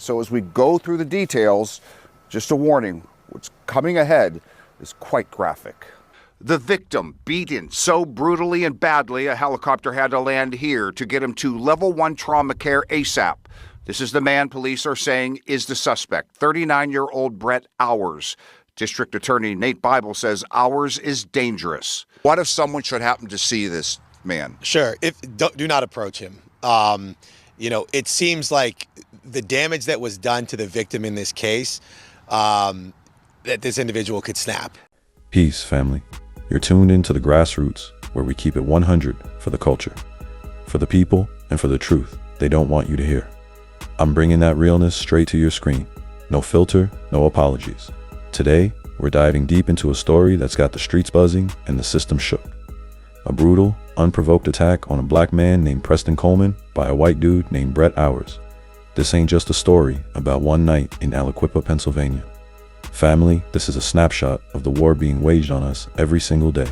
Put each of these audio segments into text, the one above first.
So as we go through the details, just a warning, what's coming ahead is quite graphic. The victim beaten so brutally and badly, a helicopter had to land here to get him to level 1 trauma care ASAP. This is the man police are saying is the suspect, 39-year-old Brett Hours. District Attorney Nate Bible says Hours is dangerous. What if someone should happen to see this man? Sure. Do not approach him. It seems like the damage that was done to the victim in this case, that this individual could snap. Peace, family. You're tuned into the grassroots, where we keep it 100 for the culture, for the people, and for the truth they don't want you to hear. I'm bringing that realness straight to your screen. No filter, no apologies. Today, we're diving deep into a story that's got the streets buzzing and the system shook. A brutal, unprovoked attack on a black man named Preston Coleman by a white dude named Brett Hours. This ain't just a story about one night in Aliquippa, Pennsylvania. Family, this is a snapshot of the war being waged on us every single day.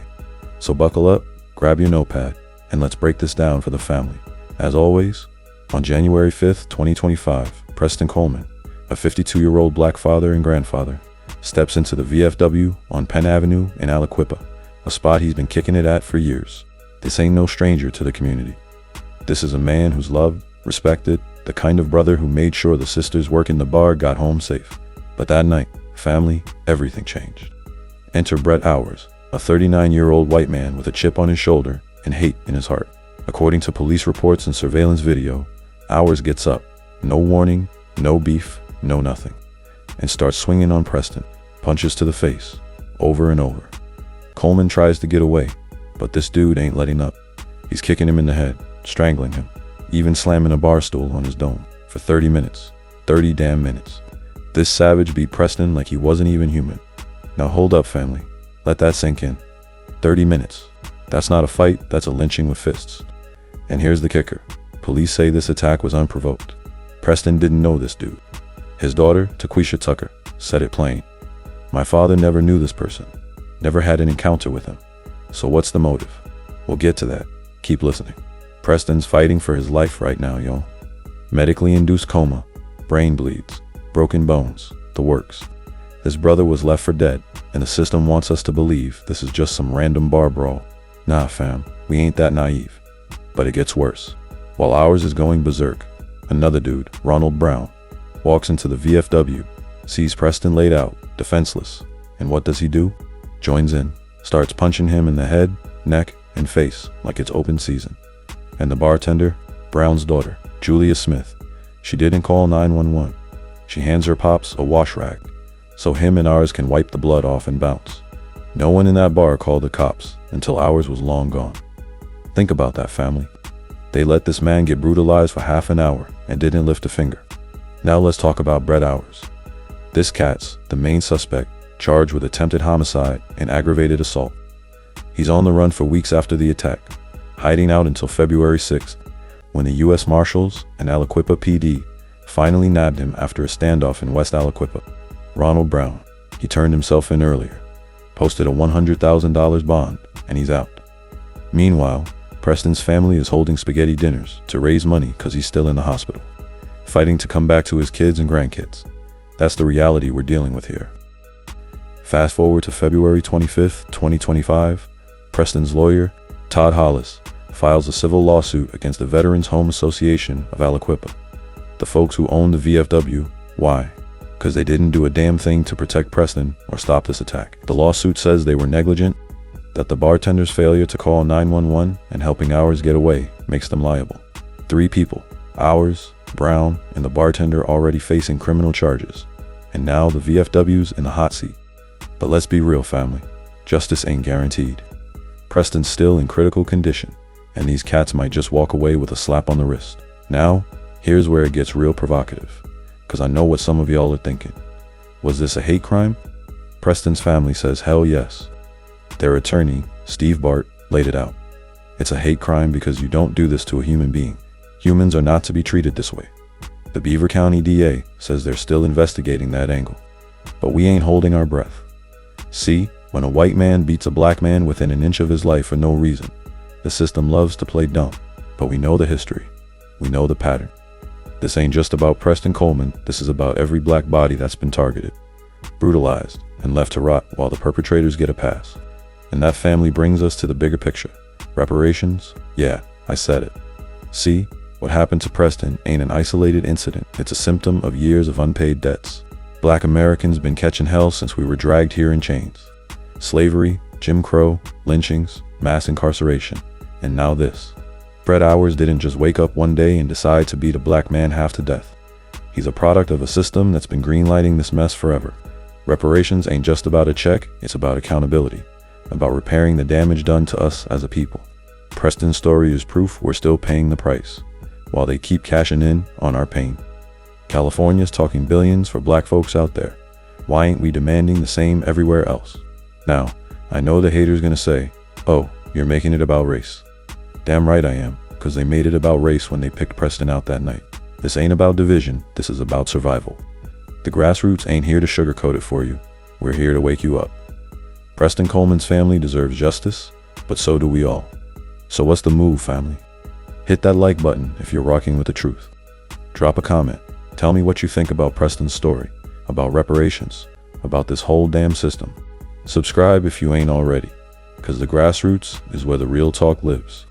So buckle up, grab your notepad, and let's break this down for the family. As always, on January 5th, 2025, Preston Coleman, a 52-year-old black father and grandfather, steps into the VFW on Penn Avenue in Aliquippa, a spot he's been kicking it at for years. This ain't no stranger to the community. This is a man who's loved, respected, the kind of brother who made sure the sisters working the bar got home safe. But that night, family, everything changed. Enter Brett Hours, a 39-year-old white man with a chip on his shoulder and hate in his heart. According to police reports and surveillance video, Hours gets up, no warning, no beef, no nothing, and starts swinging on Preston, punches to the face, over and over. Coleman tries to get away, but this dude ain't letting up. He's kicking him in the head, strangling him, even slamming a bar stool on his dome for 30 minutes. 30 damn minutes. This savage beat Preston like he wasn't even human. Now hold up, family. Let that sink in. 30 minutes. That's not a fight, that's a lynching with fists. And here's the kicker. Police say this attack was unprovoked. Preston didn't know this dude. His daughter, Taquisha Tucker, said it plain. My father never knew this person. Never had an encounter with him. So what's the motive? We'll get to that. Keep listening. Preston's fighting for his life right now, y'all. Medically induced coma, brain bleeds, broken bones, the works. His brother was left for dead, and the system wants us to believe this is just some random bar brawl. Nah, fam, we ain't that naive. But it gets worse. While Hours is going berserk, another dude, Ronald Brown, walks into the VFW, sees Preston laid out, defenseless, and what does he do? Joins in, starts punching him in the head, neck, and face like it's open season. And the bartender, Brown's daughter, Julia Smith, she didn't call 911. She hands her pops a wash rag, so him and Hours can wipe the blood off and bounce. No one in that bar called the cops until Hours was long gone. Think about that, family. They let this man get brutalized for half an hour and didn't lift a finger. Now let's talk about Brett Hours. This cat's the main suspect, charged with attempted homicide and aggravated assault. He's on the run for weeks after the attack, hiding out until February 6th, when the U.S. Marshals and Aliquippa PD finally nabbed him after a standoff in West Aliquippa. Ronald Brown, he turned himself in earlier, posted a $100,000 bond, and he's out. Meanwhile, Preston's family is holding spaghetti dinners to raise money because he's still in the hospital, fighting to come back to his kids and grandkids. That's the reality we're dealing with here. Fast forward to February 25th, 2025, Preston's lawyer, Todd Hollis, files a civil lawsuit against the Veterans Home Association of Aliquippa, the folks who own the VFW. Why? Because they didn't do a damn thing to protect Preston or stop this attack. The lawsuit says they were negligent, that the bartender's failure to call 911 and helping Hours get away makes them liable. 3 people, Hours, Brown, and the bartender, already facing criminal charges, and now the VFW's in the hot seat. But let's be real, family. Justice ain't guaranteed. Preston's still in critical condition, and these cats might just walk away with a slap on the wrist. Now, here's where it gets real provocative, because I know what some of y'all are thinking. Was this a hate crime? Preston's family says hell yes. Their attorney, Steve Bart, laid it out. It's a hate crime because you don't do this to a human being. Humans are not to be treated this way. The Beaver County DA says they're still investigating that angle. But we ain't holding our breath. See, when a white man beats a black man within an inch of his life for no reason, the system loves to play dumb. But we know the history. We know the pattern. This ain't just about Preston Coleman, this is about every black body that's been targeted, brutalized, and left to rot while the perpetrators get a pass. And that family brings us to the bigger picture. Reparations? Yeah, I said it. See, what happened to Preston ain't an isolated incident, it's a symptom of years of unpaid debts. Black Americans been catching hell since we were dragged here in chains. Slavery, Jim Crow, lynchings, mass incarceration, and now this. Brett Owers didn't just wake up one day and decide to beat a black man half to death. He's a product of a system that's been greenlighting this mess forever. Reparations ain't just about a check, it's about accountability, about repairing the damage done to us as a people. Preston's story is proof we're still paying the price, while they keep cashing in on our pain. California's talking billions for black folks out there. Why ain't we demanding the same everywhere else? Now, I know the haters gonna say, oh, you're making it about race. Damn right I am, because they made it about race when they picked Preston out that night. This ain't about division, this is about survival. The grassroots ain't here to sugarcoat it for you. We're here to wake you up. Preston Coleman's family deserves justice, but so do we all. So what's the move, family? Hit that like button if you're rocking with the truth. Drop a comment. Tell me what you think about Preston's story, about reparations, about this whole damn system. Subscribe if you ain't already, because the grassroots is where the real talk lives.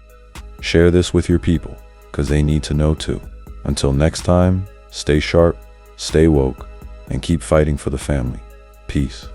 Share this with your people, because they need to know too. Until next time, stay sharp, stay woke, and keep fighting for the family. Peace.